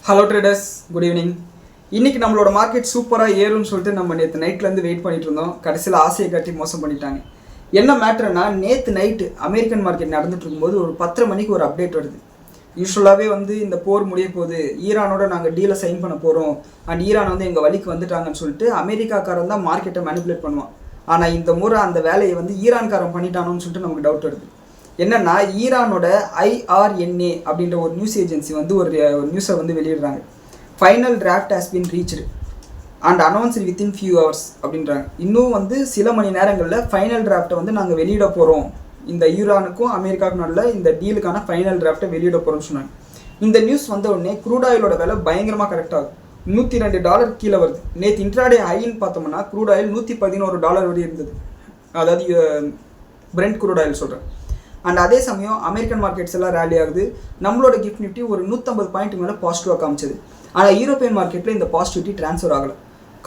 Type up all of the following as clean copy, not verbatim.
Hello traders, good evening. இன்றைக்கி நம்மளோட market சூப்பராக ஏறும்னு சொல்லிட்டு நம்ம நேற்று நைட்லேருந்து வெயிட் பண்ணிட்டு இருந்தோம். கடைசியில் ஆசையை காட்டி மோசம் பண்ணிட்டாங்க. என்ன மேட்டர்னா, நேற்று நைட்டு அமெரிக்கன் மார்க்கெட் நடந்துட்டு இருக்கும்போது ஒரு 10:30 மணிக்கு ஒரு அப்டேட் வருது. யூஸ்வலாகவே இந்த போர் முடிய போகுது, ஈரானோட நாங்கள் டீலை சைன் பண்ண போகிறோம் அண்ட் ஈரான் எங்கள் வழிக்கு வந்துட்டாங்கன்னு சொல்லிட்டு அமெரிக்காக்காரன் தான் மார்க்கெட்டை மேனிப்புலேட் பண்ணுவான். ஆனால் இந்த முறை அந்த வேலையை ஈரான்காரன் பண்ணிட்டானோன்னு சொல்லிட்டு நமக்கு டவுட் வருது. என்னென்னா, ஈரானோட IRNA அப்படின்ற ஒரு நியூஸ் ஏஜென்சி ஒரு நியூஸை வெளியிடுறாங்க. Final draft has been reached and announced within few hours அப்படின்றாங்க. இன்னும் சில மணி நேரங்களில் ஃபைனல் டிராஃப்டை நாங்கள் வெளியிட போகிறோம், இந்த ஈரானுக்கும் அமெரிக்காவுக்கும் நடுவில் இந்த டீலுக்கான ஃபைனல் டிராஃப்டை வெளியிட போகிறோம்னு சொன்னாங்க. இந்த நியூஸ் வந்த உடனே க்ரூட் ஆயிலோட விலை பயங்கரமாக கரெக்டாகும். $102 கீழே வருது. நேற்று இன்ட்ராடே ஹைன்னு பார்த்தோம்னா க்ரூட் ஆயில் $111 வரை இருந்தது. அதாவது பிரெண்ட் க்ரூட் ஆயில் சொல்கிறேன். அண்ட் அதே சமயம் அமெரிக்கன் மார்க்கெட்ஸ் எல்லாம் ரேலி ஆகுது. நம்மளோட கிஃப்ட் நிஃப்டி ஒரு 150 பாயிண்ட் மேலே பாசிட்டிவாக காமிச்சது. ஆனால் யூரோப்பியன் மார்க்கெட்டில் இந்த பாசிட்டிவிட்டி ட்ரான்ஸ்ஃபர் ஆகலை.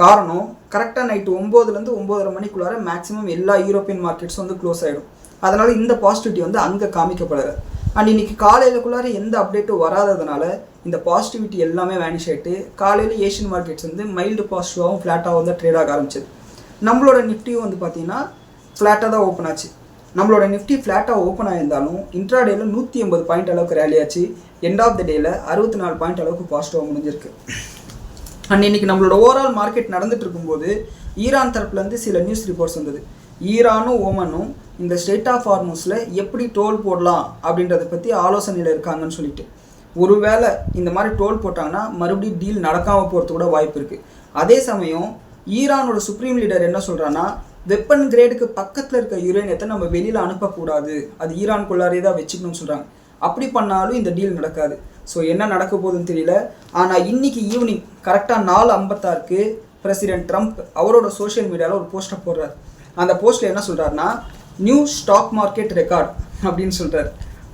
காரணம், கரெக்டாக நைட்டு 9லேருந்து 9:30 மணிக்குள்ளார மேக்ஸிமம் எல்லா யூரோப்பியன் மார்க்கெட்ஸும் க்ளோஸ் ஆகிடும். அதனால் இந்த பாசிட்டிவிட்டி அங்கே காமிக்கப்படலை. அண்ட் இன்றைக்கி காலையிலக்குள்ளார எந்த அப்டேட்டும் வராததுனால இந்த பாசிட்டிவிட்டி எல்லாமே வேனிஷ் ஆகிட்டு காலையில் ஏஷியன் மார்க்கெட்ஸ் மைல்டு பாசிட்டிவாகவும் ஃப்ளாட்டாகவும் தான் ட்ரேட் ஆக ஆரம்பிச்சது. நம்மளோட நிஃப்டியும் பார்த்தீங்கன்னா ஃப்ளாட்டாக தான் ஓப்பன் ஆச்சு. நம்மளோட நிஃப்டி ஃப்ளாட்டாக ஓப்பன் ஆகியிருந்தாலும் இன்ட்ராடேயில் 180 பாயிண்ட் அளவுக்கு ரேலி ஆச்சு. எண்ட் ஆஃப் த டேயில் 64 பாயிண்ட் அளவுக்கு பாசிட்டிவாக முடிஞ்சிருக்கு. அண்ட் இன்றைக்கி நம்மளோட ஓவரால் மார்க்கெட் நடந்துட்டு இருக்கும்போது ஈரான் தரப்புலேருந்து சில நியூஸ் ரிப்போர்ட்ஸ் வந்தது. ஈரானும் ஓமனும் இந்த ஸ்ட்ரெய்ட் ஆஃப் ஹார்மூஸில் எப்படி டோல் போடலாம் அப்படின்றத பற்றி ஆலோசனையில் இருக்காங்கன்னு சொல்லிட்டு, ஒருவேளை இந்த மாதிரி டோல் போட்டாங்கன்னா மறுபடியும் டீல் நடக்காமல் போகிறது கூட வாய்ப்பு இருக்குது. அதே சமயம் ஈரானோட சுப்ரீம் லீடர் என்ன சொல்கிறான்னா, வெப்பன் கிரேடுக்கு பக்கத்தில் இருக்க யுரேனியத்தை நம்ம வெளியில் அனுப்பக்கூடாது, அது ஈரானுக்குள்ளாரே தான் வச்சுக்கணும்னு சொல்கிறாங்க. அப்படி பண்ணாலும் இந்த டீல் நடக்காது. ஸோ என்ன நடக்க போகுதுன்னு தெரியல. ஆனால் இன்றைக்கி ஈவினிங் கரெக்டாக 4:56 பிரசிடென்ட் ட்ரம்ப் அவரோட சோஷியல் மீடியாவில் ஒரு போஸ்ட்டை போடுறாரு. அந்த போஸ்ட்டில் என்ன சொல்கிறாருன்னா, நியூ ஸ்டாக் மார்க்கெட் ரெக்கார்ட் அப்படின்னு சொல்கிறார்.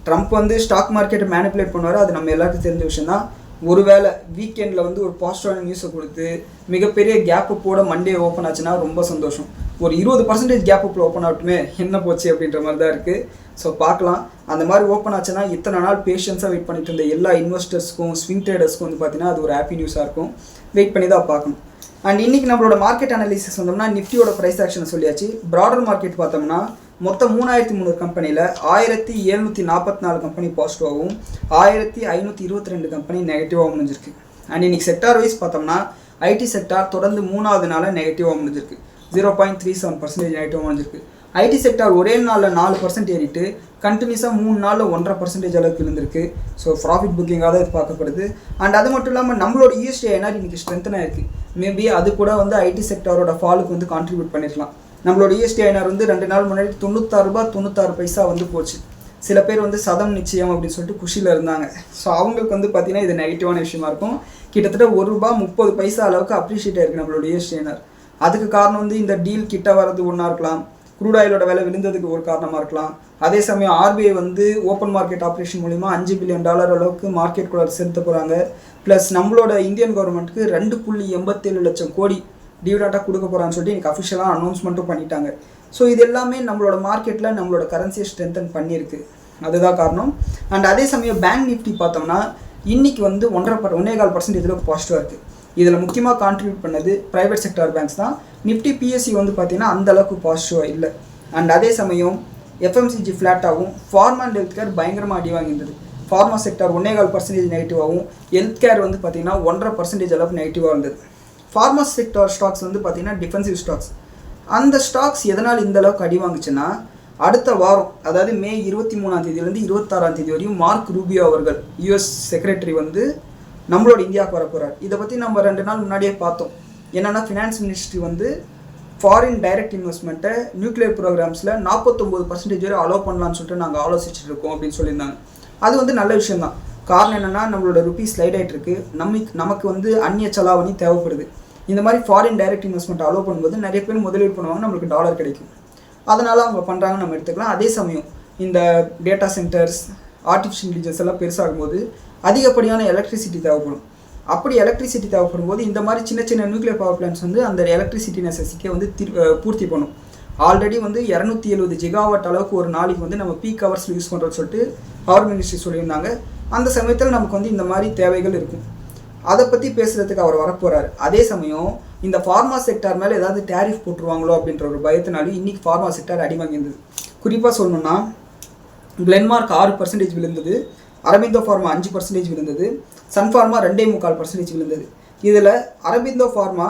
ட்ரம்ப் ஸ்டாக் மார்க்கெட்டை மேனிப்புலேட் பண்ணுவார், அது நம்ம எல்லாருக்கும் தெரிஞ்ச விஷயம் தான். ஒருவேளை வீக்கெண்டில் ஒரு பாசிட்டிவான நியூஸை கொடுத்து மிகப்பெரிய கேப்பு போட மண்டே ஓப்பன் ஆச்சுன்னா ரொம்ப சந்தோஷம். ஒரு 20% கேப்பு ஓப்பன் ஆகட்டுமே, என்ன போச்சு அப்படின்ற மாதிரி தான் இருக்குது. ஸோ பார்க்கலாம். அந்த மாதிரி ஓப்பன் ஆச்சுன்னா இத்தனை நாள் பேஷன்ஸாக வெயிட் பண்ணிட்டு இருந்த எல்லா இன்வெஸ்டர்ஸ்க்கும் ஸ்விங் ட்ரேடர்ஸ்க்கும் பார்த்தீங்கன்னா அது ஒரு ஹாப்பி நியூஸாக இருக்கும். வெயிட் பண்ணி தான் பார்க்கணும். அண்ட் இன்றைக்கி நம்மளோட மார்க்கெட் அனாலிசிஸ் வந்தோம்னா நிஃப்டியோட ப்ரைஸ் ஆக்ஷனை சொல்லியாச்சு. ப்ராடர் மார்க்கெட் பார்த்தோம்னா மொத்தம் 3300 கம்பெனியில் 1744 கம்பெனி பாசிட்டிவாகவும் 1522 கம்பெனி நெகட்டிவாகவும் முடிஞ்சிருக்கு. அண்ட் இன்றைக்கி செக்டார் வைஸ் பார்த்தோம்னா ஐடி செக்டார் தொடர்ந்து 3வது நாளில் நெகட்டிவாக முடிஞ்சிருக்கு. 0.37% நெகட்டிவாக முடிஞ்சிருக்கு. ஐடி செக்டார் ஒரே நாளில் 4% ஏறிட்டு கண்டினியூஸாக 3 நாளில் 1.5% அளவுக்கு இருந்திருக்கு. ஸோ ப்ராஃபிட் புக்கிங்காக தான் இது பார்க்கப்படுது. அண்ட் அது மட்டும் இல்லாமல் நம்மளோட ESDINR இன்றைக்கி ஸ்ட்ரென்த்னாக இருக்குது. மேபி அது கூட ஐடி செக்டாரோட ஃபாலுக்கு கான்ட்ரிபியூட் பண்ணிருக்கலாம். நம்மளோட ESDINR 2 நாள் முன்னாடி $96.96 போச்சு. சில பேர் சதம் நிச்சயம் அப்படின்னு சொல்லிட்டு குஷியில் இருந்தாங்க. ஸோ அவங்களுக்கு பார்த்தீங்கன்னா இது நெகட்டிவான விஷயமா இருக்கும். கிட்டத்தட்ட $1.30 அளவுக்கு அப்ரிஷியேட் ஆயிருக்கு நம்மளோட ESDINR. அதுக்கு காரணம் இந்த டீல் கிட்ட வர்றது ஒன்றா இருக்கலாம், க்ரூட் ஆயிலோட விலை விழுந்ததுக்கு ஒரு காரணமாக இருக்கலாம். அதே சமயம் RBI ஓப்பன் மார்க்கெட் ஆப்ரேஷன் மூலிமா $5 பில்லியன் அளவுக்கு மார்க்கெட்டுக்குள்ள செலுத்த போகிறாங்க. ப்ளஸ் நம்மளோட இந்தியன் கவர்மெண்ட்டுக்கு 2.87 லட்சம் கோடி டிவிடெண்டாக கொடுக்க போகிறான்னு சொல்லிட்டு எனக்கு அஃபிஷியலாக அனௌன்ஸ்மெண்ட்டும் பண்ணிட்டாங்க. ஸோ இது எல்லாமே நம்மளோட மார்க்கெட்டில் நம்மளோட கரன்சியை ஸ்ட்ரென்தன் பண்ணியிருக்கு. அதுதான் காரணம். அண்ட் அதே சமயம் பேங்க் நிஃப்டி பார்த்தோம்னா இன்றைக்கி 1.5% பாசிட்டிவாக இருக்குது. இதில் முக்கியமாக கான்ட்ரிபியூட் பண்ணது ப்ரைவேட் செக்டார் பேங்க்ஸ் தான். நிஃப்டி PSE பார்த்தீங்கன்னா அந்தளவுக்கு பாசிட்டிவாக இல்லை. அண்ட் அதே சமயம் FMCG ஃப்ளாட்டாகவும் ஃபார்மா அண்ட் ஹெல்த் கேர் பயங்கரமாக அடி வாங்கியிருந்தது. ஃபார்மா செக்டார் 1.25% நெகட்டிவாகவும், ஹெல்த் கேர் பார்த்தீங்கன்னா 1.5% அளவுக்கு நெகட்டிவாக இருந்தது. ஃபார்மா செக்டார் ஸ்டாக்ஸ் பார்த்தீங்கன்னா டிஃபென்சிவ் ஸ்டாக்ஸ். அந்த ஸ்டாக்ஸ் எதனால் இந்த அளவுக்கு அடி வாங்குச்சுன்னா, அடுத்த வாரம் அதாவது மே 23ஆம் தேதியிலேருந்து 26ஆம் தேதி வரையும் மார்க் ரூபியோ அவர்கள் US செக்ரட்டரி நம்மளோட இந்தியாவுக்கு வர போகிறார். இதை பற்றி நம்ம 2 நாள் முன்னாடியே பார்த்தோம். என்னென்னா, ஃபினான்ஸ் மினிஸ்ட்ரி ஃபாரின் டைரக்ட் இன்வெஸ்ட்மெண்ட்டை நியூக்ளியர் ப்ரோக்ராம்ஸில் 49% வரை அலோவ் பண்ணலான்னு சொல்லிட்டு நாங்கள் ஆலோசிச்சுட்டு இருக்கோம் அப்படின்னு சொல்லியிருந்தாங்க. அது நல்ல விஷயம் தான். காரணம் என்னென்னா, நம்மளோட ருபீஸ் ஸ்லைட் ஆகிட்டு இருக்கு. நமக்கு அந்நிய செலாவணி தேவைப்படுது. இந்த மாதிரி ஃபாரின் டைரக்ட் இன்வெஸ்ட்மெண்ட் அலோவ் பண்ணும்போது நிறைய பேர் முதலீடு பண்ணுவாங்க, நம்மளுக்கு டாலர் கிடைக்கும். அதனால் அவங்க பண்ணுறாங்கன்னு நம்ம எடுத்துக்கலாம். அதே சமயம் இந்த டேட்டா சென்டர்ஸ், ஆர்டிஃபிஷியல் இன்டெலிஜென்ஸ் எல்லாம் பெருசாகும் போது அதிகப்படியான எலக்ட்ரிசிட்டி தேவைப்படும். அப்படி எலக்ட்ரிசிட்டி தேவைப்படும் போது இந்த மாதிரி சின்ன சின்ன நியூக்ளியர் பவர் பிளான்ஸ் அந்த எலக்ட்ரிசிட்டி நெசசிட்டியை பூர்த்தி பண்ணும். ஆல்ரெடி 270 ஜிகாவாட் அளவுக்கு ஒரு நாளைக்கு நம்ம பீக் ஹவர்ஸில் யூஸ் பண்ணுறோன்னு சொல்லிட்டு பவர் மினிஸ்ட்ரி சொல்லியிருந்தாங்க. அந்த சமயத்தில் நமக்கு இந்த மாதிரி தேவைகள் இருக்கும். அதை பற்றி பேசுகிறதுக்கு அவர் வரப்போகிறார். அதே சமயம் இந்த ஃபார்மா செக்டார் மேலே ஏதாவது டேரிஃப் போட்டுருவாங்களோ அப்படின்ற ஒரு பயத்தினாலும் இன்றைக்கி ஃபார்மா செக்டார் அடி வாங்கியிருந்தது. குறிப்பாக சொல்லணும்னா கிளென்மார்க் 6% விழுந்தது, அரபிந்தோ ஃபார்மா 5% விழுந்தது, சன் ஃபார்மா 2.25% விழுந்தது. இதில் அரபிந்தோ ஃபார்மா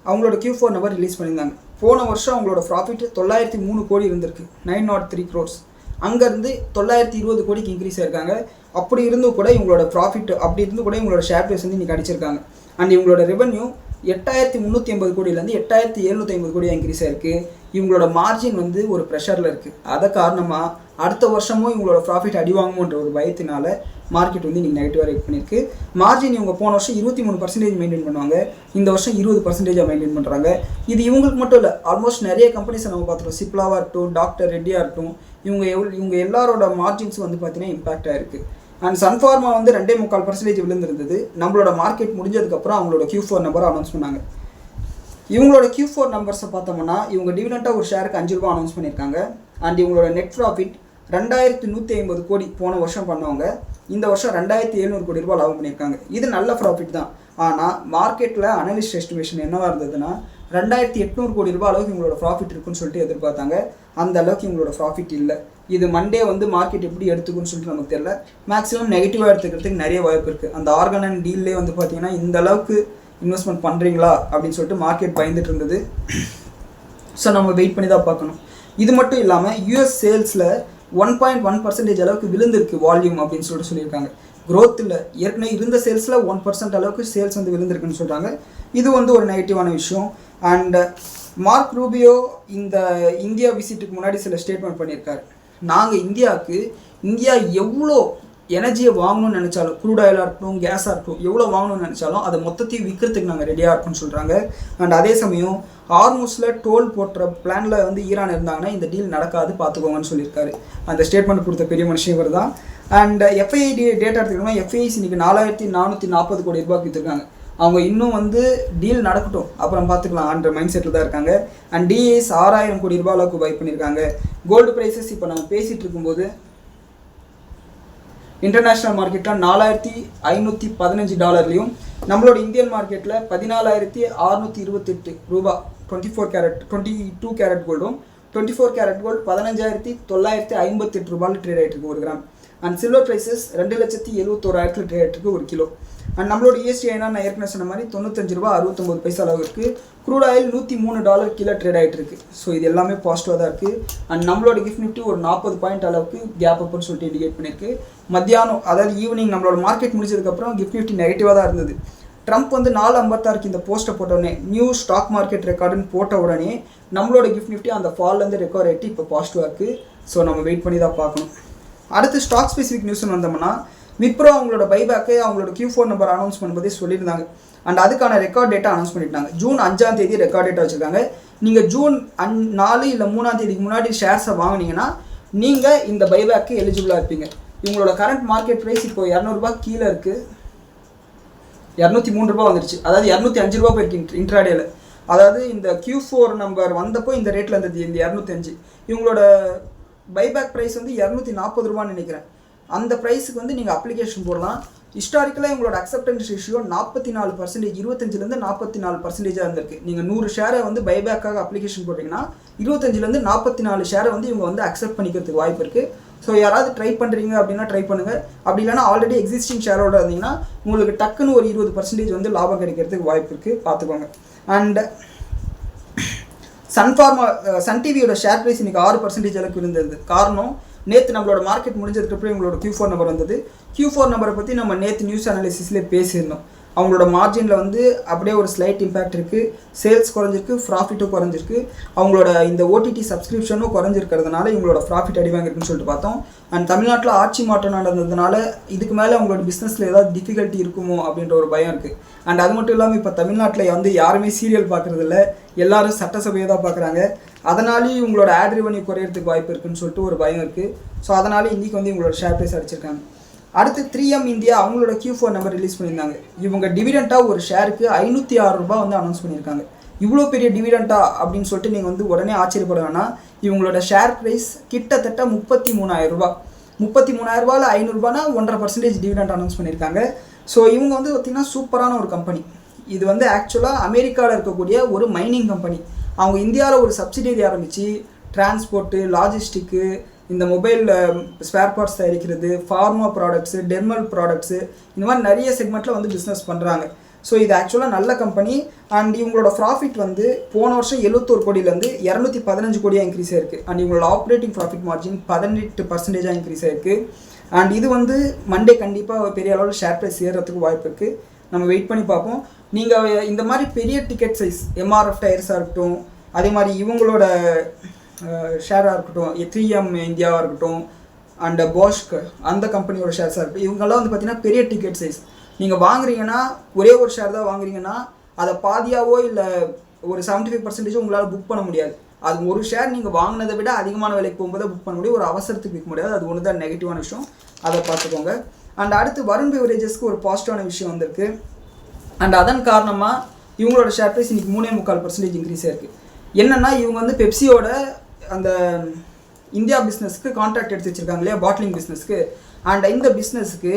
அவங்களோட Q4 நம்பர் ரிலீஸ் பண்ணியிருந்தாங்க. போன வருஷம் அவங்களோட ப்ராஃபிட் 903 கோடி இருந்திருக்கு, 903 crores. அங்கேருந்து 920 கோடிக்கு இன்க்ரீஸ் ஆயிருக்காங்க. அப்படி இருந்தும் கூட இவங்களோட ப்ராஃபிட் அப்படி இருந்து கூட இவங்களோட ஷேர் ப்ரைஸ் வந்து இன்றைக்கி அடிச்சிருக்காங்க. அண்ட் இவங்களோட ரெவன்யூ 8380 கோடியிலேருந்து 8750 கோடியாக இன்க்ரீஸ் ஆயிருக்கு. இவங்களோட மார்ஜின் வந்து ஒரு ப்ரெஷரில் இருக்குது. அதை காரணமாக அடுத்த வருஷமும் இவங்களோட ப்ராஃபிட் அடிவாங்கும்ன்ற ஒரு பயத்தினால மார்க்கெட் வந்து இன்றைக்கி நெகட்டிவாக ரேட் பண்ணியிருக்கு. மார்ஜின் இவங்க போன வருஷம் 23% மெயின்டைன் பண்ணுவாங்க, இந்த வருஷம் 20% மெயின்டைன் பண்ணுறாங்க. இது இவங்களுக்கு மட்டும் இல்லை, ஆல்மோஸ்ட் நிறைய கம்பெனிஸை நம்ம பார்த்துருக்கோம். சிப்லாவாக இருக்கட்டும், டாக்டர் ரெட்டியாக இருக்கட்டும், இவங்க எல்லாரோட மார்ஜின்ஸும் வந்து பார்த்தீங்கன்னா இம்பாக்ட் ஆகிருக்கு. அண்ட் சன்ஃபார்மா வந்து 2.25% விழுந்திருந்தது. நம்மளோட மார்க்கெட் முடிஞ்சதுக்கப்புறம் அவங்களோட Q4 நம்பரை அனௌன்ஸ் பண்ணாங்க. இவங்களோட Q4 நம்பர்ஸை பார்த்தோம்னா இவங்க டிவிடெண்டாக ஒரு ஷேருக்கு 5 ரூபா அனௌன்ஸ் பண்ணியிருக்காங்க. அண்ட் இவங்களோட நெட் ப்ராஃபிட் 2150 கோடி போன வருஷம் பண்ணுவாங்க, இந்த வருஷம் 2700 கோடி ரூபாய் லாபம் பண்ணியிருக்காங்க. இது நல்ல ப்ராஃபிட் தான். ஆனால் மார்க்கெட்டில் அனலிஸ்ட் எஸ்டிமேஷன் என்னவாக இருந்ததுன்னா 2800 கோடி ரூபாய் அளவுக்கு இவங்களோட ப்ராஃபிட் இருக்குன்னு சொல்லிட்டு எதிர்பார்த்தாங்க. அந்த அளவுக்கு இவங்களோட ப்ராஃபிட் இல்லை. இது மண்டே வந்து மார்க்கெட் எப்படி எடுத்துக்குன்னு சொல்லிட்டு நமக்கு தெரியல. மேக்ஸிமம் நெகட்டிவாக எடுத்துக்கிறதுக்கு நிறைய வாய்ப்பு இருக்குது. அந்த ஆர்கன் டீல்லே வந்து பார்த்தீங்கன்னா இந்த அளவுக்கு இன்வெஸ்ட்மெண்ட் பண்ணுறீங்களா அப்படின்னு சொல்லிட்டு மார்க்கெட் பயந்துட்டு இருந்தது. ஸோ நம்ம வெயிட் பண்ணி தான் பார்க்கணும். இது மட்டும் இல்லாமல் US சேல்ஸில் 1.1% அளவுக்கு விழுந்திருக்கு வால்யூம் அப்படின்னு சொல்லியிருக்காங்க. க்ரோத் இல்லை, ஏற்கனவே இருந்த சேல்ஸில் 1% அளவுக்கு சேல்ஸ் வந்து விழுந்திருக்குன்னு சொல்கிறாங்க. இது வந்து ஒரு நெகட்டிவான விஷயம். அண்ட் மார்க் ரூபியோ இந்த இந்தியா விசிட்டுக்கு முன்னாடி சில ஸ்டேட்மெண்ட் பண்ணியிருக்காரு. நாங்கள் இந்தியா எவ்வளோ எனர்ஜியை வாங்கணும்னு நினச்சாலும், க்ரூட் ஆயிலாக இருக்கட்டும், கேஸாக இருக்கட்டும், எவ்வளோ வாங்கணும்னு நினச்சாலும் அதை மொத்தத்தையும் விற்கிறதுக்கு நாங்கள் ரெடியாக இருக்கோம்னு சொல்கிறாங்க. அண்ட் அதே சமயம் ஹார்முஸில் டோல் போட்டுற பிளானில் வந்து ஈரான் இருந்தாங்கன்னா இந்த டீல் நடக்காது பார்த்துக்கோங்கன்னு சொல்லியிருக்காரு. அந்த ஸ்டேட்மெண்ட் கொடுத்த பெரிய மனுஷன் இவர் தான். அண்ட் FII டேட்டா எடுத்துக்கிட்டோம்னா FIIs இன்றைக்கி 4440 கோடி ரூபாய்க்கு விற்றுருக்காங்க. அவங்க இன்னும் வந்து டீல் நடக்கட்டும் அப்புறம் பார்த்துக்கலாம் என்ற மைண்ட் செட்டில் தான் இருக்காங்க. அண்ட் DIs 6000 கோடி ரூபாய் அளவுக்கு பை பண்ணியிருக்காங்க. கோல்டு ப்ரைஸஸ் இப்போ நம்ம பேசிகிட்டு இருக்கும்போது இன்டர்நேஷ்னல் மார்க்கெட்டில் $4515, நம்மளோட இந்தியன் மார்க்கெட்டில் 14628 ரூபா 22 கேரட் கோல்டும், 24 கேரட் கோல்டு 15958 ரூபாயில் ட்ரேட் ஆகிட்டு இருக்கு ஒரு gram. And silver prices 2,71,000 trade ஆகிட்டு இருக்கு ஒரு கிலோ. அண்ட் நம்மளோட ESG நான் ஏற்கனவே சொன்ன மாதிரி 95 ரூபா 69 பைசா அளவு இருக்குது. க்ரூட் ஆயில் $103 கிலோ ட்ரேட் ஆகிட்டு இருக்கு. ஸோ இது எல்லாமே பாசிட்டிவாக தான் இருக்குது. அண்ட் நம்மளோட கிஃப்ட் நிஃப்டி ஒரு 40 பாயிண்ட் அளவுக்கு கேப் அப்னு சொல்லிட்டு இண்டிகேட் பண்ணியிருக்கு. மத்தியானம் அதாவது ஈவினிங் நம்மளோட மார்க்கெட் முடிச்சதுக்கப்புறம் கிஃப்ட் நிஃப்டி நெகட்டிவாக தான் இருந்தது. ட்ரம்ப் வந்து 456 இந்த போஸ்ட்டை போட்ட உடனே, நியூ ஸ்டாக் மார்க்கெட் ரெக்கார்டுன்னு போட்ட உடனே நம்மளோட கிஃப்ட் நிஃப்டி அந்த ஃபால்லேருந்து ரெக்கவர் ஆகிட்டு இப்போ பாசிட்டிவாக இருக்குது. ஸோ நம்ம வெயிட் பண்ணி தான் பார்க்கணும். அடுத்து ஸ்டாக் ஸ்பெசிஃபிக் நியூஸ்னு வந்தோம்னா விப்ரோ அவங்களோட பைபேக்கை அவங்களோட Q4 நம்பர் அனௌன்ஸ் பண்ணும்போதே சொல்லியிருந்தாங்க. அண்ட் அதுக்கான ரெக்கார்ட் டேட்டா அனௌன்ஸ் பண்ணிட்டாங்க. ஜூன் 5ஆம் தேதி ரெக்கார்ட் டேட்டா வச்சுருக்காங்க. நீங்கள் ஜூன் 4 இல்லை 3ஆம் தேதிக்கு முன்னாடி ஷேர்ஸை வாங்கினீங்கன்னா நீங்கள் இந்த பைபேக்கு எலிஜிபிளாக இருப்பீங்க. இவங்களோட கரண்ட் மார்க்கெட் ப்ரைஸ் இப்போ 200 ரூபா கீழே இருக்குது, 203 ரூபா வந்துருச்சு. அதாவது 205 ரூபா போயிருக்கு இன்ட்ராடேல. அதாவது இந்த Q4 நம்பர் வந்தப்போ இந்த ரேட்டில் இருந்தது இந்த 205. இவங்களோட பைபேக் ப்ரைஸ் வந்து 240 ரூபான்னு நினைக்கிறேன். அந்த ப்ரைஸுக்கு வந்து நீங்கள் அப்ளிகேஷன் போடலாம். ஹிஸ்டாரிக்கலாக இவங்களோட அக்செப்டன்ஸ் ரேஷியோ 44%, 25லேருந்து 44% இருந்திருக்கு. நீங்கள் 100 ஷேரை வந்து பைபேக்காக அப்ளிகேஷன் போட்டிங்கன்னா 25லேருந்து 44 ஷேரை வந்து இவங்க வந்து அக்செப்ட் பண்ணிக்கிறதுக்கு வாய்ப்பு இருக்குது. ஸோ யாராவது ட்ரை பண்ணுறீங்க அப்படின்னா ட்ரை பண்ணுங்கள். அப்படி இல்லைனா ஆல்ரெடி எக்ஸிஸ்டிங் ஷேரோட இருந்தீங்கன்னா உங்களுக்கு டக்குன்னு ஒரு 20% வந்து லாபம் கிடைக்கிறதுக்கு வாய்ப்பு இருக்குது, பார்த்துக்கோங்க. அண்ட் சன் டிவியோட ஷேர் ப்ரைஸ் இன்றைக்கி 6% அளவுக்கு இருந்தது. காரணம் நேற்று நம்மளோட மார்க்கெட் முடிஞ்சதுக்கப்புறம் இவங்களோட Q4 நம்பர் வந்தது. Q4 நம்பரை பற்றி நம்ம நேற்று நியூஸ் அனாலிசிஸ்லேயே பேசியிருந்தோம். அவங்களோட மார்ஜினில் வந்து அப்படியே ஒரு ஸ்லைட் இம்பேக்ட் இருக்குது. சேல்ஸ் குறைஞ்சிருக்கு, ப்ராஃபிட்டும் குறைஞ்சிருக்கு. அவங்களோட இந்த OTT சப்ஸ்கிரிப்ஷனும் குறைஞ்சிருக்கிறதுனால இவங்களோட ப்ராஃபிட் அடி வாங்கிருக்குன்னு சொல்லிட்டு பார்த்தோம். அண்ட் தமிழ்நாட்டில் ஆட்சி மாற்றம் நடந்ததுனால இதுக்கு மேலே அவங்களோட பிஸ்னஸில் ஏதாவது டிஃபிகல்ட்டி இருக்குமோ அப்படின்ற ஒரு பயம் இருக்குது. அண்ட் அது மட்டும் இல்லாமல் இப்போ தமிழ்நாட்டில் வந்து யாருமே சீரியல் பார்க்குறதில்ல, எல்லாரும் சட்டசபையை தான் பார்க்குறாங்க. அதனாலேயும் இவங்களோட ஆட் ரெவன்யூ குறையிறதுக்கு வாய்ப்பு இருக்குன்னு சொல்லிட்டு ஒரு பயம் இருக்குது. ஸோ அதனால் இன்றைக்கி வந்து இவங்களோட ஷேர் ப்ரைஸ் அடிச்சிருக்காங்க. அடுத்து 3M இந்தியா அவங்களோட Q4 நம்பர் ரிலீஸ் பண்ணியிருந்தாங்க. இவங்க டிவிடெண்ட்டாக ஒரு ஷேருக்கு 506 ரூபா வந்து அனௌன்ஸ் பண்ணியிருக்காங்க. இவ்வளோ பெரிய டிவிடெண்ட்டா அப்படின்னு சொல்லிட்டு நீங்கள் வந்து உடனே ஆச்சரியப்பட வேணாம். இவங்களோட ஷேர் ப்ரைஸ் கிட்டத்தட்ட 33,000 ரூபா. 33,000 ரூபாயில் 500 ரூபானா 1.5% டிவிடெண்ட் அனௌன்ஸ் பண்ணியிருக்காங்க. ஸோ இவங்க வந்து பார்த்திங்கன்னா சூப்பரான ஒரு கம்பெனி. இது வந்து ஆக்சுவலாக அமெரிக்காவில் இருக்கக்கூடிய ஒரு மைனிங் கம்பெனி. அவங்க இந்தியாவில் ஒரு சப்சிடரி ஆரம்பித்து டிரான்ஸ்போர்ட்டு, லாஜிஸ்டிக்கு, இந்த மொபைல் ஸ்பேர் பார்ட்ஸ் தயாரிக்கிறது, ஃபார்மா ப்ராடக்ட்ஸு, டெர்மல் ப்ராடக்ட்ஸு, இந்த மாதிரி நிறைய செக்மெண்ட்டில் வந்து பிஸ்னஸ் பண்ணுறாங்க. ஸோ இது ஆக்சுவலாக நல்ல கம்பெனி. அண்ட் இவங்களோட ப்ராஃபிட் வந்து போன வருஷம் 71 கோடியிலேருந்து 215 கோடியாக இன்க்ரீஸ் ஆயிருக்கு. அண்ட் இவங்களோட ஆப்ரேட்டிங் ப்ராஃபிட் மார்ஜின் 18% இன்க்ரீஸ் ஆயிருக்கு. அண்ட் இது வந்து மண்டே கண்டிப்பாக பெரிய அளவில் ஷேர் ப்ரைஸ் ஏறுறதுக்கு வாய்ப்பு இருக்குது. நம்ம வெயிட் பண்ணி பார்ப்போம். நீங்கள் இந்த மாதிரி பெரிய டிக்கெட் சைஸ் எம்ஆர்எஃப் டயர்ஸாக இருக்கட்டும், அதே மாதிரி இவங்களோட ஷேராக இருக்கட்டும், 3M இந்தியாவாக இருக்கட்டும், அண்ட் போஷ்க் அந்த கம்பெனியோட ஷேர்ஸாக இருக்கட்டும், இவங்கெல்லாம் வந்து பார்த்திங்கன்னா பெரிய டிக்கெட் சைஸ். நீங்கள் வாங்குறீங்கன்னா ஒரே ஒரு ஷேர் தான் வாங்குறீங்கன்னா அதை பாதியாவோ இல்லை ஒரு 75% உங்களால் புக் பண்ண முடியாது. அது ஒரு ஷேர் நீங்கள் வாங்கினதை விட அதிகமான விலைக்கு போகும்போது புக் பண்ண முடியும், ஒரு அவசரத்துக்கு விற்க முடியாது. அது ஒன்று தான் நெகட்டிவான விஷயம், அதை பார்த்துக்கோங்க. அண்ட் அடுத்து வருண் பெவரேஜஸ்க்கு ஒரு பாசிட்டிவான விஷயம் வந்திருக்கு. அண்ட் அதன் காரணமாக இவங்களோட ஷேர் ப்ரைஸ் இன்றைக்கி 3.25% இன்க்ரீஸ் ஆயிருக்கு. என்னென்னா இவங்க வந்து பெப்சியோட அந்த இந்தியா பிஸ்னஸ்க்கு கான்ட்ராக்ட் எடுத்து வச்சுருக்காங்க இல்லையா, பாட்லிங் பிஸ்னஸ்க்கு. அண்ட் இந்த பிஸ்னஸ்க்கு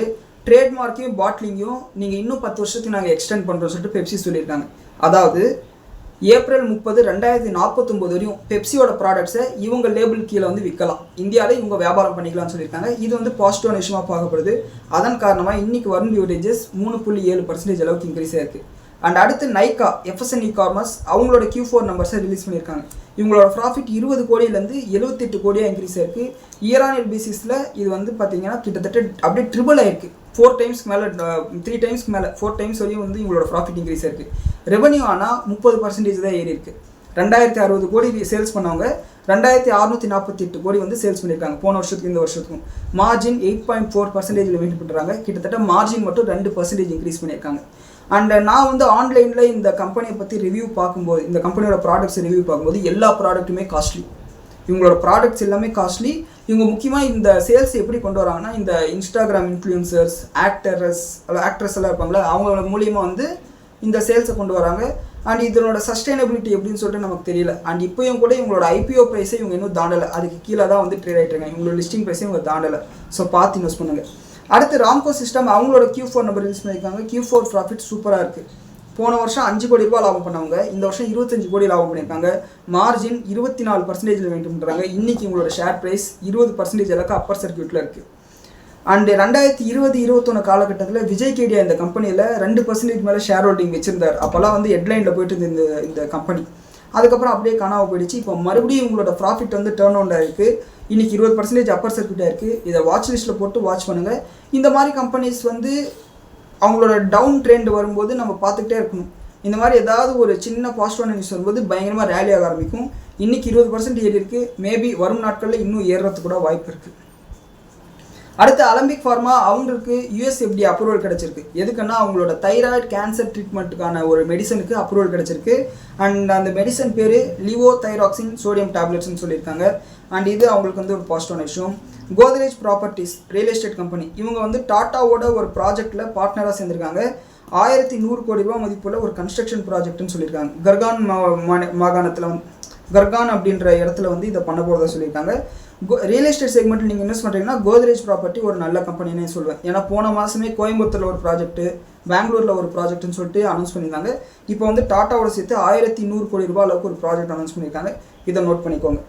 ட்ரேட்மார்க்கையும் பாட்லிங்கையும் நீங்கள் இன்னும் 10 வருஷத்துக்கு நாங்கள் எக்ஸ்டெண்ட் பண்ணுறோம் சொல்லிட்டு பெப்சி சொல்லியிருக்காங்க. அதாவது ஏப்ரல் 30, 2049 வரையும் பெப்சியோட ப்ராடக்ட்ஸை இவங்க லேபிள் கீழே வந்து விற்கலாம், இந்தியாவில் இவங்க வியாபாரம் பண்ணிக்கலாம்னு சொல்லியிருக்காங்க. இது வந்து பாசிட்டிவான விஷயமாக பார்க்கப்படுது. அதன் காரணமாக இன்றைக்கி வருண் பெவரேஜஸ் 3.7% அளவுக்கு இன்க்ரீஸ் ஆயிருக்கு. அண்ட் அடுத்து நைக்கா எஃப்எஸ்என் காமர்ஸ் அவங்களோட Q4 நம்பர்ஸை ரிலீஸ் பண்ணியிருக்காங்க. இவங்களோட ப்ராஃபிட் 20 கோடியிலேருந்து 78 கோடியாக இன்க்ரீஸ் ஆயிருக்கு. இயர் ஆன் இயர் பேசிஸில் இது வந்து பார்த்தீங்கன்னா கிட்டத்தட்ட அப்படியே ட்ரிபிள் ஆயிருக்கு. 4 டைம்ஸ்க்கு மேலே 3 டைம்ஸ்க்கு மேலே 4 டைம்ஸ் வரையும் வந்து இவங்களோட ப்ராஃபிட் இன்க்ரீஸ் ஆயிருக்கு. ரெவன்யூ ஆனால் 30% தான் ஏறி இருக்குது. 2060 கோடி சேல்ஸ் பண்ணவங்க 2648 கோடி வந்து சேல்ஸ் பண்ணியிருக்காங்க போன வருஷத்துக்கு இந்த வருஷத்துக்கும். மார்ஜின் 8.4% மெயின்டைன் பண்ணுறாங்க. கிட்டத்தட்ட மார்ஜின் மட்டும் 2% இன்க்ரீஸ் பண்ணியிருக்காங்க. அண்ட் நான் வந்து ஆன்லைனில் இந்த கம்பெனியை பற்றி ரிவ்யூ பார்க்கும்போது, இந்த கம்பெனியோட ப்ராடக்ட்ஸ் ரிவ்யூ பார்க்கும்போது எல்லா ப்ராடக்ட்டுமே காஸ்ட்லி. இவங்களோட ப்ராடக்ட்ஸ் எல்லாமே காஸ்ட்லி. இவங்க முக்கியமாக இந்த சேல்ஸ் எப்படி கொண்டு வராங்கன்னா, இந்த இன்ஸ்டாகிராம் இன்ஃப்ளூயன்சர்ஸ், ஆக்ட்ரஸ் எல்லாம் இருப்பாங்களே, அவங்களோட மூலியமாக வந்து இந்த சேல்ஸை கொண்டு வராங்க. அண்ட் இதனோட சஸ்டைனபிலிட்டி எப்படின்னு சொல்லிட்டு நமக்கு தெரியல. அண்ட் இப்போயும் கூட இவங்களோட IPO ப்ரைஸை இவங்க இன்னும் தாண்டலை. அதுக்கு கீழே தான் வந்து ட்ரேட் ஆகிட்டு இருக்காங்க. இவங்களோட லிஸ்டிங் ப்ரைஸை இவங்க தாண்டலை. ஸோ பார்த்து இன்வெஸ்ட் பண்ணுங்கள். அடுத்து ராம்கோ சிஸ்டம் அவங்களோட Q4 நம்பர் ரிலீஸ் பண்ணியிருக்காங்க. Q4 ப்ராஃபிட் சூப்பராக இருக்குது. போன வருஷம் 5 கோடி ரூபாய் லாபம் பண்ணவங்க இந்த வருஷம் 25 கோடி லாபம் பண்ணியிருக்காங்க. மார்ஜின் 24% மெயின்டைன் பண்ணுறாங்க. இன்றைக்கி உங்களோட ஷேர் ப்ரைஸ் 20% அளவுக்கு அப்பர் சர்க்கியூட்டில் இருக்குது. அண்டு 2020-21 காலகட்டத்தில் விஜய் கேடியா இந்த கம்பெனியில் 2% மேலே ஷேர் ஹோல்டிங் வச்சுருந்தார். அப்போல்லாம் வந்து ஹெட்லைனில் போயிட்டு இந்த கம்பெனி அதுக்கப்புறம் அப்படியே காணாமல் போயிடுச்சு. இப்போ மறுபடியும் உங்களோட ப்ராஃபிட் வந்து டேர்ன் அவுண்ட் ஆகிருக்கு. இன்றைக்கி 20% அப்பர் சர்க்கியூட்டாக இருக்குது. இதை வாட்ச் லிஸ்ட்டில் போட்டு வாட்ச் பண்ணுங்கள். இந்த மாதிரி கம்பெனிஸ் வந்து அவங்களோட டவுன் ட்ரெண்ட் வரும்போது நம்ம பார்த்துக்கிட்டே இருக்கணும். இந்த மாதிரி ஏதாவது ஒரு சின்ன பாசிட்டிவான நியூஸ் வரும்போது பயங்கரமாக ரேலி ஆக ஆரம்பிக்கும். இன்றைக்கி 20% ஏறி இருக்குது. மேபி வரும் நாட்களில் இன்னும் ஏறுறதுக்கு கூட வாய்ப்பு இருக்குது. அடுத்து அலம்பிக் ஃபார்மா அவங்களுக்கு USFDA அப்ரூவல் கிடச்சிருக்கு. எதுக்குன்னா அவங்களோட தைராய்டு கேன்சர் ட்ரீட்மெண்ட்டுக்கான ஒரு மெடிசனுக்கு அப்ரூவல் கிடச்சிருக்கு. அண்ட் அந்த மெடிசன் பேர் லிவோதைராக்சின் சோடியம் டேப்லெட்ஸ்னு சொல்லியிருக்காங்க. அண்ட் இது அவங்களுக்கு வந்து ஒரு பாசிட்டிவான விஷயம். Godrej properties real estate company இவங்க வந்து டாட்டாவோட ஒரு ப்ராஜெக்டில் பார்ட்னராக சேர்ந்துருக்காங்க. 1100 கோடி ரூபா மதிப்புள்ள ஒரு கன்ஸ்ட்ரக்ஷன் ப்ராஜெக்ட்னு சொல்லியிருக்காங்க. மாகாணத்தில் வந்து கர்கான் அப்படின்ற இடத்துல வந்து இதை பண்ண போகிறதா சொல்லியிருக்காங்க. ரியல் எஸ்டேட் செக்மெண்ட்டில் நீங்கள் இன்வெஸ்ட் பண்ணுறீங்கன்னா கோத்ரேஜ் ப்ராப்பர்ட்டி ஒரு நல்ல கம்பெனினே சொல்லுவேன். ஏன்னா போன மாதமே கோயம்புத்தூரில் ஒரு ப்ராஜெக்ட்டு, பெங்களூரில் ஒரு ப்ராஜெக்ட்னு சொல்லிட்டு அனௌன்ஸ் பண்ணியிருந்தாங்க. இப்போ வந்து டாட்டாவோட சேர்த்து 1100 கோடி ரூபாய் அளவுக்கு ஒரு ப்ராஜெக்ட் அனௌன்ஸ் பண்ணியிருக்காங்க. இதை நோட் பண்ணிக்கோங்க.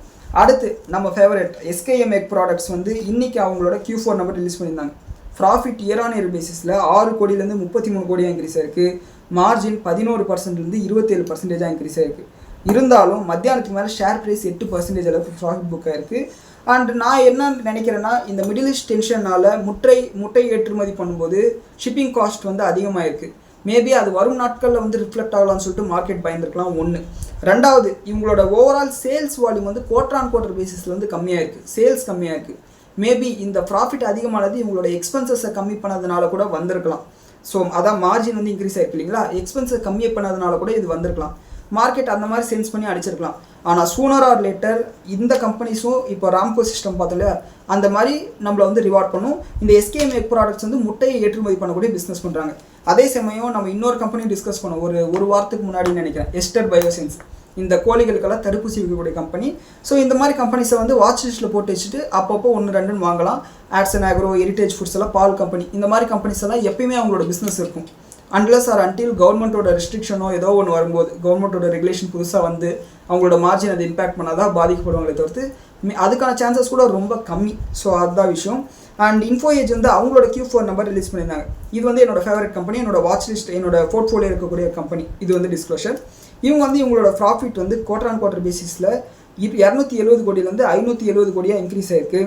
அடுத்து நம்ம ஃபேவரட் SKM எக் ப்ராடக்ட்ஸ் வந்து இன்றைக்கி அவங்களோட Q4 நம்பர் ரிலீஸ் பண்ணியிருந்தாங்க. ப்ராஃபிட் இயர் ஆன் இயர் பேசிஸில் 6 கோடியிலேருந்து 33 கோடியாக இன்க்ரீஸ் ஆயிருக்கு. மார்ஜின் 11%லேருந்து 27% இன்க்ரீஸ் ஆயிருக்கு. இருந்தாலும் மத்தியானத்துக்கு மேலே ஷேர் ப்ரைஸ் 8% அளவுக்கு ப்ராஃபிட் புக் ஆயிருக்கு. அண்ட் நான் என்ன நினைக்கிறேன்னா, இந்த மிடில் ஈஸ்ட் டென்ஷனால் முட்டை ஏற்றுமதி பண்ணும்போது ஷிப்பிங் காஸ்ட் வந்து அதிகமாக இருக்குது. மேபி அது வரும் நாட்களில் வந்து ரிஃப்ளெக்ட் ஆகலாம்னு சொல்லிட்டு மார்க்கெட் பயந்துருக்கலாம். 1. 2வது இவங்களோட ஓவரால் சேல்ஸ் வால்யூம் வந்து குவார்டர் பேசிஸில் வந்து கம்மியாக இருக்குது. சேல்ஸ் கம்மியாக இருக்குது. மேபி இந்த ப்ராஃபிட் அதிகமானது இவங்களோட எக்ஸ்பென்சஸை கம்மி பண்ணதுனால கூட வந்திருக்கலாம். ஸோ அதான் மார்ஜின் வந்து இன்க்ரீஸ் ஆகிருக்கு இல்லைங்களா, எக்ஸ்பென்ஸை கம்மி பண்ணதுனால கூட இது வந்திருக்கலாம். மார்க்கெட் அந்த மாதிரி சென்ஸ் பண்ணி அடிச்சிருக்கலாம். ஆனால் சூனர் ஆர் லேட்டர் இந்த கம்பெனிஸும் இப்போ ராம்கோ சிஸ்டம் பார்த்தோம்ல அந்த மாதிரி நம்மளை வந்து ரிவார்ட் பண்ணும். இந்த SKM எக் ப்ராடக்ட்ஸ் வந்து முட்டையை ஏற்றுமதி பண்ணக்கூடிய பிஸ்னஸ் பண்ணுறாங்க. அதே சமயம் நம்ம இன்னொரு கம்பெனியும் டிஸ்கஸ் பண்ணோம் ஒரு வாரத்துக்கு முன்னாடி நினைக்கிறேன், எஸ்டர் பயோசென்ஸ். இந்த கோழிகளுக்கெல்லாம் தடுப்பூசி வைக்கக்கூடிய கம்பெனி. ஸோ இந்த மாதிரி கம்பெனிஸை வந்து வாட்ச் லிஸ்ட்டில் போட்டு வச்சுட்டு அப்பப்போ 1-2 வாங்கலாம். ஆட்சன் ஆக்ரோ, ஹெரிட்டேஜ் ஃபுட்ஸ் எல்லாம் பால் கம்பெனி, இந்த மாதிரி கம்பெனிஸ் எல்லாம் எப்பயுமே அவங்களோட பிஸ்னஸ் இருக்கும். அன்லஸ் ஆர் அன்டில் கவர்மெண்ட்டோட ரெஸ்ட்ரிக்ஷனோ ஏதோ ஒன்று வரும்போது, கவர்மெண்ட்டோட ரெகுலேஷன் புதுசாக வந்து அவங்களோட மார்ஜின் அதை இம்பாக்ட் பண்ணாதான் பாதிக்கப்படுவாங்களே தவிர்த்து அதுக்கான சான்சஸ் கூட ரொம்ப கம்மி. ஸோ அதுதான் விஷயம். அண்ட் இன்ஃபோ ஏஜ் வந்து அவங்களோட Q4 நம்பர் ரிலீஸ் பண்ணியிருந்தாங்க. இது வந்து என்னோட ஃபேவரட் கம்பெனி, என்னோட வாட்ச் லிஸ்ட், என்னோட போர்ட்ஃபோலியோ இருக்கக்கூடிய கம்பெனி. இது வந்து டிஸ்க்ளோஷர். இவங்க வந்து இவங்களோட ப்ராஃபிட் வந்து குவார்டர் பேசிஸில் 270 கோடியிலேருந்து 570 கோடியாக இன்க்ரீஸ் ஆயிருக்கு.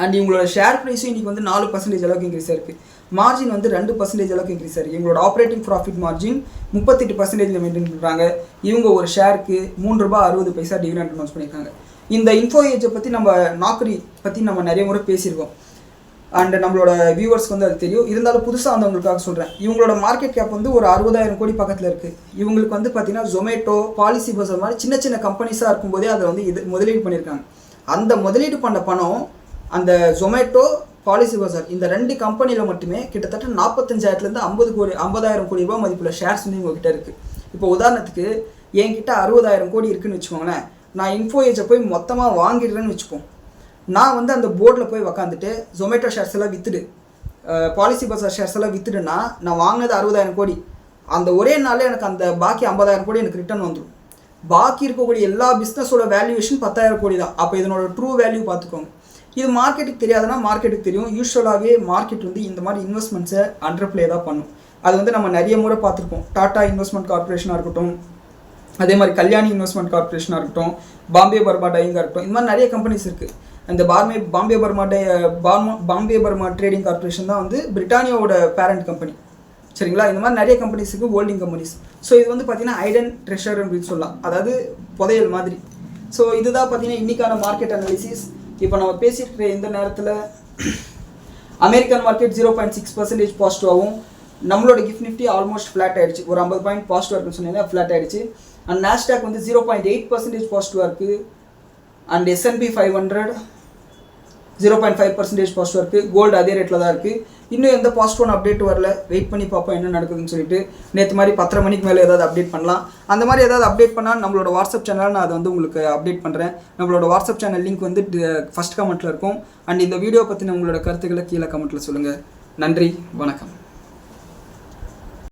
அண்ட் இவங்களோட ஷேர் ப்ரைஸும் இன்றைக்கி வந்து 4% அளவுக்கு இன்க்ரீஸ் ஆயிருக்கு. மார்ஜின் வந்து 2% அளவுக்கு இன்க்ரீஸ் ஆயிருக்கு. இவங்களோட ஆப்ரேட்டிங் ப்ராஃபிட் மார்ஜின் 38% மெயின்டைன் பண்ணுறாங்க. இவங்க ஒரு ஷேருக்கு ₹3.60 டிவிடெண்ட் அனௌன்ஸ் பண்ணியிருக்காங்க. இந்த இன்ஃபோ ஏஜை பற்றி நம்ம நாக்கரி பற்றி நம்ம நிறைய முறை பேசியிருக்கோம். அண்ட் நம்மளோட வியூவர்ஸ்க்கு வந்து அது தெரியும். இருந்தாலும் புதுசாக வந்தவங்களுக்காக சொல்கிறேன். இவங்களோட மார்க்கெட் கேப் வந்து ஒரு 60,000 கோடி பக்கத்தில் இருக்குது. இவங்களுக்கு வந்து பார்த்தீங்கன்னா ஜொமேட்டோ, பாலிசி பஸ் மாதிரி சின்ன சின்ன கம்பெனிஸாக இருக்கும்போதே அதை வந்து முதலீடு பண்ணியிருக்காங்க. அந்த முதலீடு பண்ண பணம் அந்த ஜொமேட்டோ, பாலிசி பஸார் இந்த 2 கம்பெனியில் மட்டுமே கிட்டத்தட்ட 45,000லேருந்து 50,000 கோடி ரூபாய் மதிப்புள்ள ஷேர்ஸ் வந்து இவங்ககிட்ட இருக்குது. இப்போ உதாரணத்துக்கு என்கிட்ட 60,000 கோடி இருக்குதுன்னு வச்சுக்கோங்களேன். நான் இன்ஃபோ ஏஜை போய் மொத்தமாக வாங்கிடுறேன்னு வச்சுப்போம். நான் வந்து அந்த போர்டில் போய் உக்காந்துட்டு ஜொமேட்டோ ஷேர்ஸ் எல்லாம் விற்றுடு, பாலிசி பஸார் ஷேர்ஸ் எல்லாம் விற்றுடுன்னா நான் வாங்கினது 60,000 கோடி. அந்த ஒரே நாளில் எனக்கு அந்த பாக்கி 50,000 கோடி எனக்கு ரிட்டர்ன் வந்துடும். பாக்கி இருக்கக்கூடிய எல்லா பிஸ்னஸோட வேல்யூவேஷன் 10,000 கோடி தான். அப்போ இதனோட ட்ரூ வேல்யூ பார்த்துக்கோங்க. இது மார்க்கெட்டுக்கு தெரியாதுன்னா மார்க்கெட்டுக்கு தெரியும். யூஸ்வலாகவே மார்க்கெட் வந்து இந்த மாதிரி இன்வெஸ்ட்மெண்ட்ஸை அண்டர் ப்ளே தான் பண்ணும். அது வந்து நம்ம நிறைய முறை பார்த்துருப்போம். டாடா இன்வெஸ்ட்மெண்ட் கார்பரேஷனாக இருக்கட்டும், அதே மாதிரி கல்யாணி இன்வெஸ்ட்மெண்ட் கார்பரேஷனாக இருக்கட்டும், பாம்பே பர்மா டையிங்காக இருக்கட்டும், இந்த மாதிரி நிறைய கம்பெனிஸ் இருக்குது. அந்த பாம்பே பர்மா ட்ரேடிங் கார்பரேஷன் தான் வந்து பிரிட்டானியாவோட பேரண்ட் கம்பெனி. சரிங்களா? இந்த மாதிரி நிறைய கம்பெனிஸுக்கு ஹோல்டிங் கம்பெனிஸ். ஸோ இது வந்து பார்த்தீங்கன்னா ஐடன் ட்ரெஷர் அப்படின்னு சொல்லலாம், அதாவது புதையல் மாதிரி. ஸோ இதுதான் பார்த்தீங்கன்னா இன்றைக்கான மார்க்கெட் அனாலிசிஸ். இப்போ நம்ம பேசிட்டு இந்த நேரத்தில் அமெரிக்கன் மார்க்கெட் 0.6% பாசிட்டிவாகவும், நம்மளோட கிஃப்ட் நிஃப்டி ஆல்மோஸ்ட் ஃப்ளாட் ஆகிடுச்சு. ஒரு 50 பாயிண்ட் பாசிட்டிவாக இருக்குன்னு சொன்னீங்கன்னா ஃப்ளாட் ஆகிடுச்சு. அண்ட் நாஸ்டாக் வந்து 0.8% பாசிட்டிவாக இருக்குது. அண்ட் S&P 500 0.5% பாசிட்டிவாக இருக்குது. கோல்டு அதே ரேட்டில் தான் இருக்குது. இன்னும் எந்த பாசிட்டிவான அப்டேட் வரல. வெயிட் பண்ணி பார்ப்போம் என்ன நடக்குதுன்னு சொல்லிட்டு. நேற்று மாதிரி 10:30 மணிக்கு மேலே ஏதாவது அப்டேட் பண்ணலாம். அந்த மாதிரி ஏதாவது அப்டேட் பண்ணால் நம்மளோட வாட்ஸ்அப் சேனலில் நான் அதை வந்து உங்களுக்கு அப்டேட் பண்ணுறேன். நம்மளோட வாட்ஸ்அப் சேனல் லிங்க் வந்து ஃபஸ்ட் கமெண்ட்டில் இருக்கும். அண்ட் இந்த வீடியோ பற்றின உங்களோட கருத்துக்களை கீழே கமெண்ட்டில் சொல்லுங்கள். நன்றி, வணக்கம்.